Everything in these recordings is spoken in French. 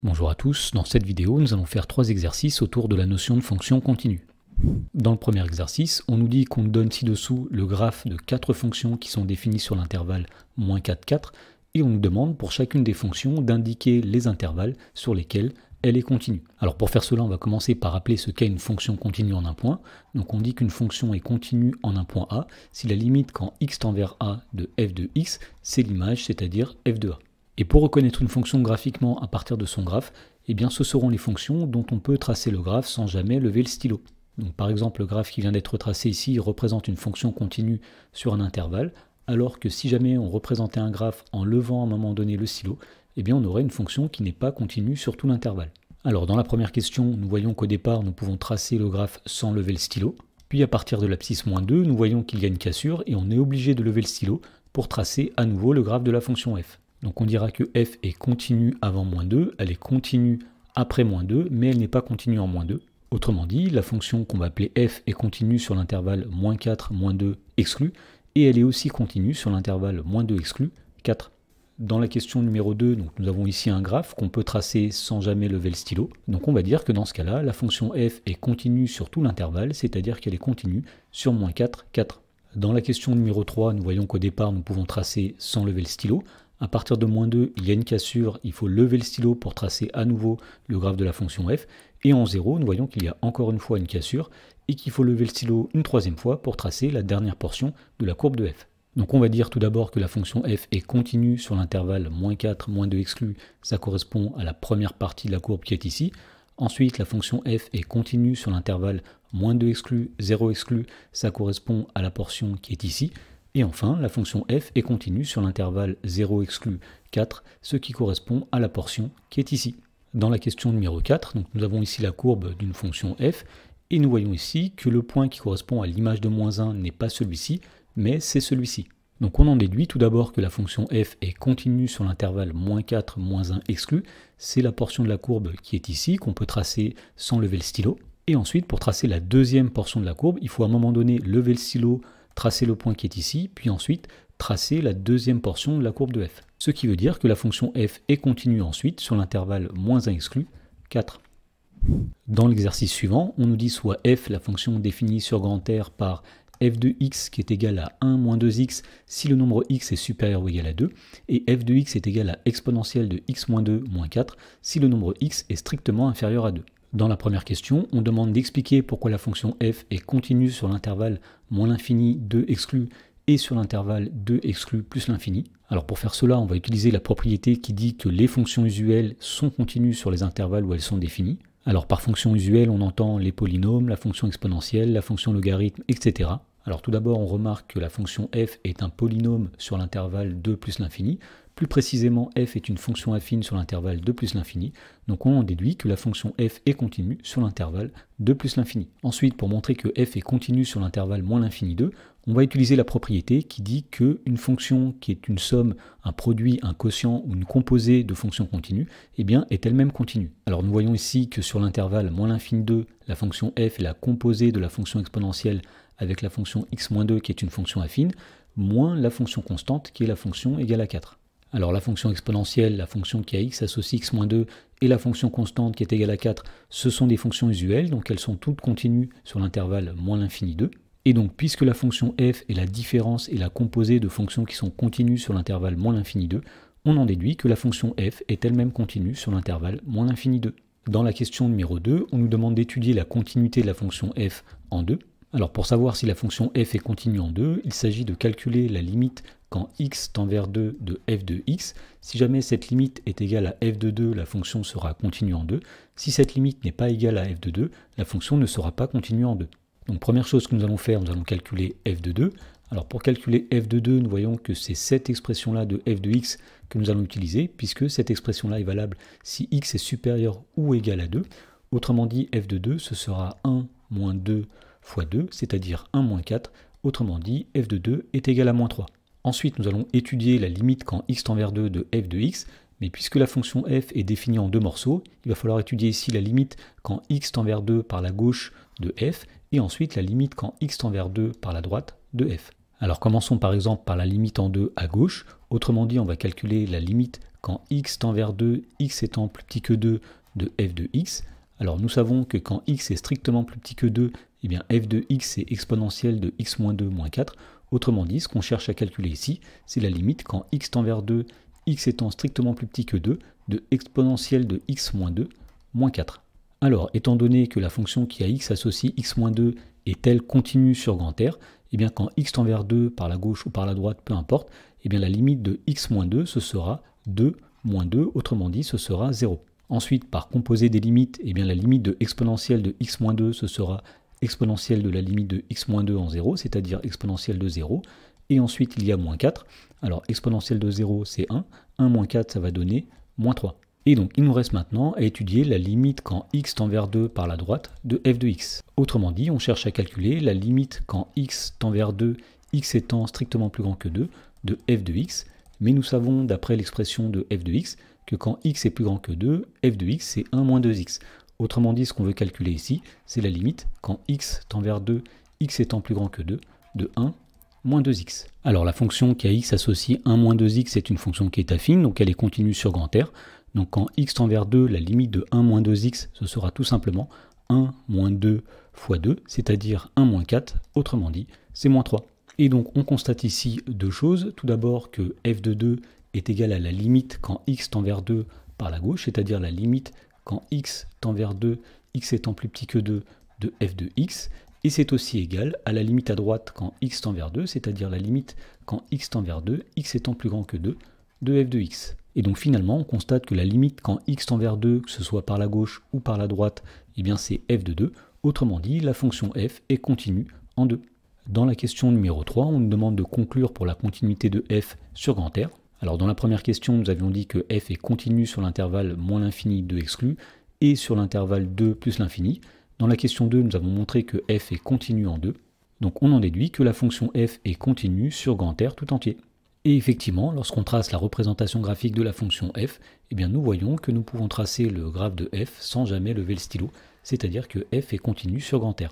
Bonjour à tous, dans cette vidéo nous allons faire 3 exercices autour de la notion de fonction continue. Dans le premier exercice, on nous dit qu'on nous donne ci-dessous le graphe de 4 fonctions qui sont définies sur l'intervalle -4, 4, et on nous demande pour chacune des fonctions d'indiquer les intervalles sur lesquels elle est continue. Alors pour faire cela, on va commencer par rappeler ce qu'est une fonction continue en un point. Donc on dit qu'une fonction est continue en un point A si la limite quand x tend vers A de f de x, c'est l'image, c'est-à-dire f de A. Et pour reconnaître une fonction graphiquement à partir de son graphe, eh bien ce seront les fonctions dont on peut tracer le graphe sans jamais lever le stylo. Donc par exemple, le graphe qui vient d'être tracé ici représente une fonction continue sur un intervalle, alors que si jamais on représentait un graphe en levant à un moment donné le stylo, eh bien on aurait une fonction qui n'est pas continue sur tout l'intervalle. Alors dans la première question, nous voyons qu'au départ, nous pouvons tracer le graphe sans lever le stylo. Puis à partir de l'abscisse -2, nous voyons qu'il y a une cassure et on est obligé de lever le stylo pour tracer à nouveau le graphe de la fonction f. Donc on dira que f est continue avant -2, elle est continue après -2, mais elle n'est pas continue en -2. Autrement dit, la fonction qu'on va appeler f est continue sur l'intervalle -4, -2 exclu, et elle est aussi continue sur l'intervalle -2 exclu, 4. Dans la question numéro 2, donc nous avons ici un graphe qu'on peut tracer sans jamais lever le stylo. Donc on va dire que dans ce cas-là, la fonction f est continue sur tout l'intervalle, c'est-à-dire qu'elle est continue sur -4, 4. Dans la question numéro 3, nous voyons qu'au départ, nous pouvons tracer sans lever le stylo. À partir de -2, il y a une cassure, il faut lever le stylo pour tracer à nouveau le graphe de la fonction f. Et en 0, nous voyons qu'il y a encore une fois une cassure et qu'il faut lever le stylo une troisième fois pour tracer la dernière portion de la courbe de f. Donc on va dire tout d'abord que la fonction f est continue sur l'intervalle -4, -2 exclu, ça correspond à la première partie de la courbe qui est ici. Ensuite, la fonction f est continue sur l'intervalle -2 exclu, 0 exclu, ça correspond à la portion qui est ici. Et enfin, la fonction f est continue sur l'intervalle 0 exclu 4, ce qui correspond à la portion qui est ici. Dans la question numéro 4, donc nous avons ici la courbe d'une fonction f, et nous voyons ici que le point qui correspond à l'image de -1 n'est pas celui-ci, mais c'est celui-ci. Donc on en déduit tout d'abord que la fonction f est continue sur l'intervalle -4, -1 exclu, c'est la portion de la courbe qui est ici, qu'on peut tracer sans lever le stylo. Et ensuite, pour tracer la deuxième portion de la courbe, il faut à un moment donné lever le stylo, tracer le point qui est ici, puis ensuite tracer la deuxième portion de la courbe de f. Ce qui veut dire que la fonction f est continue ensuite sur l'intervalle -1 exclu, 4. Dans l'exercice suivant, on nous dit soit f, la fonction définie sur grand R par f de x qui est égal à 1 moins 2x si le nombre x est supérieur ou égal à 2, et f de x est égal à exponentielle de x moins 2 moins 4 si le nombre x est strictement inférieur à 2. Dans la première question, on demande d'expliquer pourquoi la fonction f est continue sur l'intervalle moins l'infini 2 exclu et sur l'intervalle 2 exclu plus l'infini. Alors pour faire cela, on va utiliser la propriété qui dit que les fonctions usuelles sont continues sur les intervalles où elles sont définies. Alors par fonction usuelle, on entend les polynômes, la fonction exponentielle, la fonction logarithme, etc. Alors tout d'abord, on remarque que la fonction f est un polynôme sur l'intervalle 2 plus l'infini. Plus précisément, f est une fonction affine sur l'intervalle 2 plus l'infini. Donc on en déduit que la fonction f est continue sur l'intervalle 2 plus l'infini. Ensuite, pour montrer que f est continue sur l'intervalle moins l'infini 2, on va utiliser la propriété qui dit qu'une fonction qui est une somme, un produit, un quotient ou une composée de fonctions continues, eh bien, est elle-même continue. Alors nous voyons ici que sur l'intervalle moins l'infini 2, la fonction f est la composée de la fonction exponentielle avec la fonction x-2 qui est une fonction affine, moins la fonction constante qui est la fonction égale à 4. Alors la fonction exponentielle, la fonction qui a x associe x-2, et la fonction constante qui est égale à 4, ce sont des fonctions usuelles, donc elles sont toutes continues sur l'intervalle moins l'infini 2. Et donc puisque la fonction f est la différence et la composée de fonctions qui sont continues sur l'intervalle moins l'infini 2, on en déduit que la fonction f est elle-même continue sur l'intervalle moins l'infini 2. Dans la question numéro 2, on nous demande d'étudier la continuité de la fonction f en 2. Alors pour savoir si la fonction f est continue en 2, il s'agit de calculer la limite quand x tend vers 2 de f de x. Si jamais cette limite est égale à f de 2, la fonction sera continue en 2. Si cette limite n'est pas égale à f de 2, la fonction ne sera pas continue en 2. Donc première chose que nous allons faire, nous allons calculer f de 2. Alors pour calculer f de 2, nous voyons que c'est cette expression-là de f de x que nous allons utiliser, puisque cette expression-là est valable si x est supérieur ou égal à 2. Autrement dit, f de 2, ce sera 1 moins 2 fois 2, c'est-à-dire 1 moins 4. Autrement dit, f de 2 est égal à moins 3. Ensuite, nous allons étudier la limite quand x tend vers 2 de f de x, mais puisque la fonction f est définie en deux morceaux, il va falloir étudier ici la limite quand x tend vers 2 par la gauche de f, et ensuite la limite quand x tend vers 2 par la droite de f. Alors commençons par exemple par la limite en 2 à gauche, autrement dit on va calculer la limite quand x tend vers 2, x étant plus petit que 2 de f de x. Alors nous savons que quand x est strictement plus petit que 2, eh bien f de x est exponentielle de x moins 2 moins 4. Autrement dit, ce qu'on cherche à calculer ici, c'est la limite quand x tend vers 2, x étant strictement plus petit que 2, de exponentielle de x moins 2 moins 4. Alors, étant donné que la fonction qui a x associe x moins 2 est-elle continue sur grand R, eh bien quand x tend vers 2 par la gauche ou par la droite, peu importe, eh bien la limite de x moins 2, ce sera 2 moins 2, autrement dit, ce sera 0. Ensuite, par composé des limites, eh bien la limite de exponentielle de x moins 2, ce sera exponentielle de la limite de x moins 2 en 0, c'est-à-dire exponentielle de 0. Et ensuite, il y a moins 4. Alors, exponentielle de 0, c'est 1. 1 moins 4, ça va donner moins 3. Et donc, il nous reste maintenant à étudier la limite quand x tend vers 2 par la droite de f de x. Autrement dit, on cherche à calculer la limite quand x tend vers 2, x étant strictement plus grand que 2, de f de x. Mais nous savons, d'après l'expression de f de x, que quand x est plus grand que 2, f de x, c'est 1 moins 2x. Autrement dit, ce qu'on veut calculer ici, c'est la limite quand x tend vers 2, x étant plus grand que 2, de 1 moins 2x. Alors la fonction qui a x associe 1 moins 2x, c'est une fonction qui est affine, donc elle est continue sur grand R. Donc quand x tend vers 2, la limite de 1 moins 2x, ce sera tout simplement 1 moins 2 fois 2, c'est-à-dire 1 moins 4, autrement dit, c'est moins 3. Et donc on constate ici deux choses. Tout d'abord que f de 2 est égal à la limite quand x tend vers 2 par la gauche, c'est-à-dire la limite quand x tend vers 2, x étant plus petit que 2 de f de x, et c'est aussi égal à la limite à droite quand x tend vers 2, c'est-à-dire la limite quand x tend vers 2, x étant plus grand que 2 de f de x. Et donc finalement, on constate que la limite quand x tend vers 2, que ce soit par la gauche ou par la droite, eh bien c'est f de 2. Autrement dit, la fonction f est continue en 2. Dans la question numéro 3, on nous demande de conclure pour la continuité de f sur grand R. Alors dans la première question, nous avions dit que f est continue sur l'intervalle moins l'infini 2 exclu et sur l'intervalle 2 plus l'infini. Dans la question 2, nous avons montré que f est continue en 2. Donc on en déduit que la fonction f est continue sur grand R tout entier. Et effectivement, lorsqu'on trace la représentation graphique de la fonction f, eh bien nous voyons que nous pouvons tracer le graphe de f sans jamais lever le stylo, c'est-à-dire que f est continue sur grand R.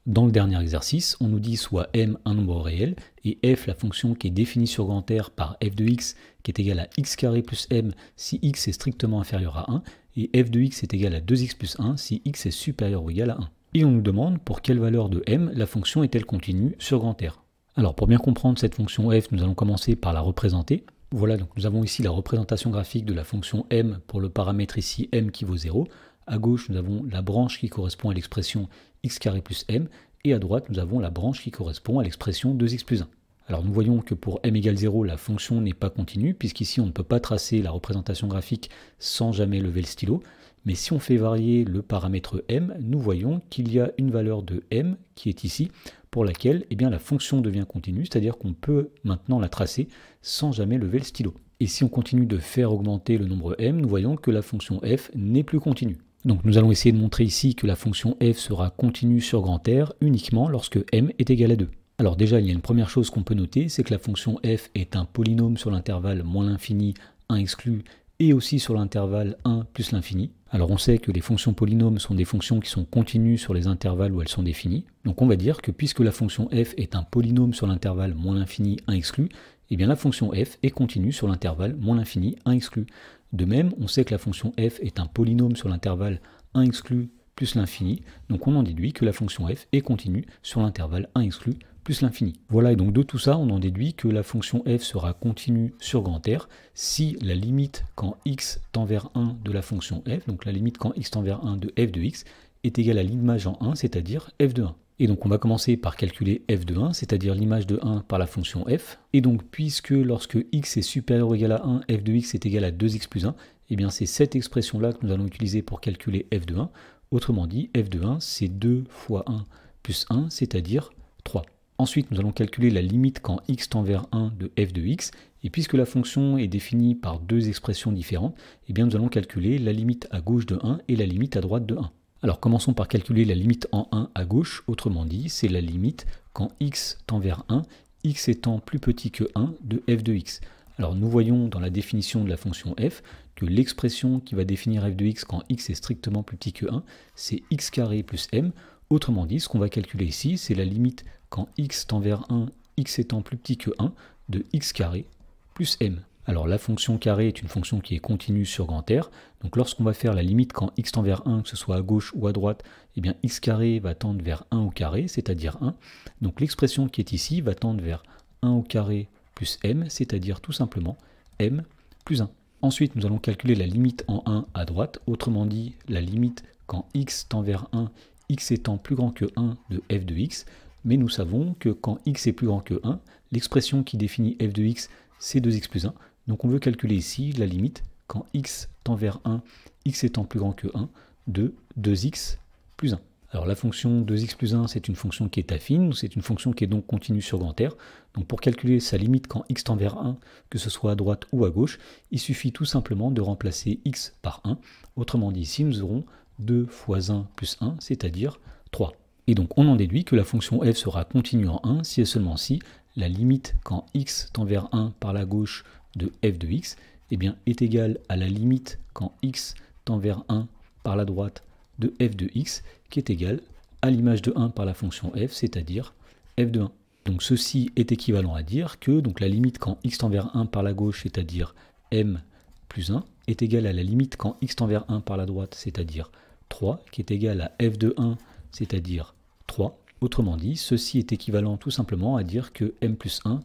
Dans le dernier exercice, on nous dit soit m un nombre réel, et f la fonction qui est définie sur grand R par f de x qui est égale à x carré plus m si x est strictement inférieur à 1, et f de x est égal à 2x plus 1 si x est supérieur ou égal à 1. Et on nous demande pour quelle valeur de m la fonction est-elle continue sur grand R. Alors pour bien comprendre cette fonction f, nous allons commencer par la représenter. Voilà, donc nous avons ici la représentation graphique de la fonction m pour le paramètre ici m qui vaut 0. À gauche, nous avons la branche qui correspond à l'expression x carré plus m, et à droite, nous avons la branche qui correspond à l'expression 2x plus 1. Alors nous voyons que pour m égale 0, la fonction n'est pas continue, puisqu'ici on ne peut pas tracer la représentation graphique sans jamais lever le stylo. Mais si on fait varier le paramètre m, nous voyons qu'il y a une valeur de m qui est ici, pour laquelle eh bien, la fonction devient continue, c'est-à-dire qu'on peut maintenant la tracer sans jamais lever le stylo. Et si on continue de faire augmenter le nombre m, nous voyons que la fonction f n'est plus continue. Donc nous allons essayer de montrer ici que la fonction f sera continue sur grand R uniquement lorsque m est égal à 2. Alors déjà, il y a une première chose qu'on peut noter, c'est que la fonction f est un polynôme sur l'intervalle moins l'infini, 1 exclu, et aussi sur l'intervalle 1 plus l'infini. Alors on sait que les fonctions polynômes sont des fonctions qui sont continues sur les intervalles où elles sont définies. Donc on va dire que puisque la fonction f est un polynôme sur l'intervalle moins l'infini, 1 exclu, eh bien la fonction f est continue sur l'intervalle moins l'infini, 1 exclu. De même, on sait que la fonction f est un polynôme sur l'intervalle 1 exclu plus l'infini, donc on en déduit que la fonction f est continue sur l'intervalle 1 exclu plus l'infini. Voilà, et donc de tout ça, on en déduit que la fonction f sera continue sur grand R si la limite quand x tend vers 1 de la fonction f, donc la limite quand x tend vers 1 de f de x, est égale à l'image en 1, c'est-à-dire f de 1. Et donc on va commencer par calculer f de 1, c'est-à-dire l'image de 1 par la fonction f. Et donc puisque lorsque x est supérieur ou égal à 1, f de x est égal à 2x plus 1, et bien c'est cette expression-là que nous allons utiliser pour calculer f de 1. Autrement dit, f de 1, c'est 2 fois 1 plus 1, c'est-à-dire 3. Ensuite, nous allons calculer la limite quand x tend vers 1 de f de x. Et puisque la fonction est définie par deux expressions différentes, eh bien nous allons calculer la limite à gauche de 1 et la limite à droite de 1. Alors commençons par calculer la limite en 1 à gauche, autrement dit, c'est la limite quand x tend vers 1, x étant plus petit que 1 de f de x. Alors nous voyons dans la définition de la fonction f que l'expression qui va définir f de x quand x est strictement plus petit que 1, c'est x carré plus m. Autrement dit, ce qu'on va calculer ici, c'est la limite quand x tend vers 1, x étant plus petit que 1, de x carré plus m. Alors la fonction carré est une fonction qui est continue sur grand R. Donc lorsqu'on va faire la limite quand x tend vers 1, que ce soit à gauche ou à droite, eh bien x carré va tendre vers 1 au carré, c'est-à-dire 1. Donc l'expression qui est ici va tendre vers 1 au carré plus m, c'est-à-dire tout simplement m plus 1. Ensuite, nous allons calculer la limite en 1 à droite, autrement dit la limite quand x tend vers 1, x étant plus grand que 1 de f de x. Mais nous savons que quand x est plus grand que 1, l'expression qui définit f de x, c'est 2x plus 1. Donc on veut calculer ici la limite quand x tend vers 1, x étant plus grand que 1, de 2x plus 1. Alors la fonction 2x plus 1, c'est une fonction qui est affine, c'est une fonction qui est donc continue sur grand R. Donc pour calculer sa limite quand x tend vers 1, que ce soit à droite ou à gauche, il suffit tout simplement de remplacer x par 1. Autrement dit, ici nous aurons 2 fois 1 plus 1, c'est-à-dire 3. Et donc on en déduit que la fonction f sera continue en 1 si et seulement si la limite quand x tend vers 1 par la gauche de f de x est égale à la limite quand x tend vers 1 par la droite de f de x, qui est égale à l'image de 1 par la fonction f, c'est-à-dire f de 1. Donc ceci est équivalent à dire que donc, la limite quand x tend vers 1 par la gauche, c'est-à-dire m plus 1, est égale à la limite quand x tend vers 1 par la droite, c'est-à-dire 3, qui est égale à f de 1, c'est-à-dire 3. Autrement dit, ceci est équivalent tout simplement à dire que m plus 1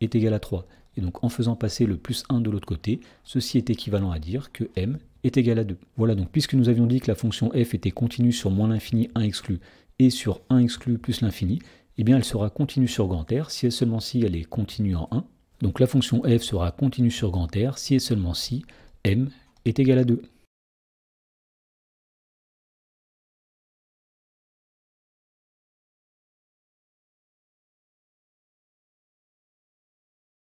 est égal à 3. Et donc en faisant passer le plus 1 de l'autre côté, ceci est équivalent à dire que m est égal à 2. Voilà, donc puisque nous avions dit que la fonction f était continue sur moins l'infini 1 exclu et sur 1 exclu plus l'infini, eh bien elle sera continue sur grand R si et seulement si elle est continue en 1. Donc la fonction f sera continue sur grand R si et seulement si m est égal à 2.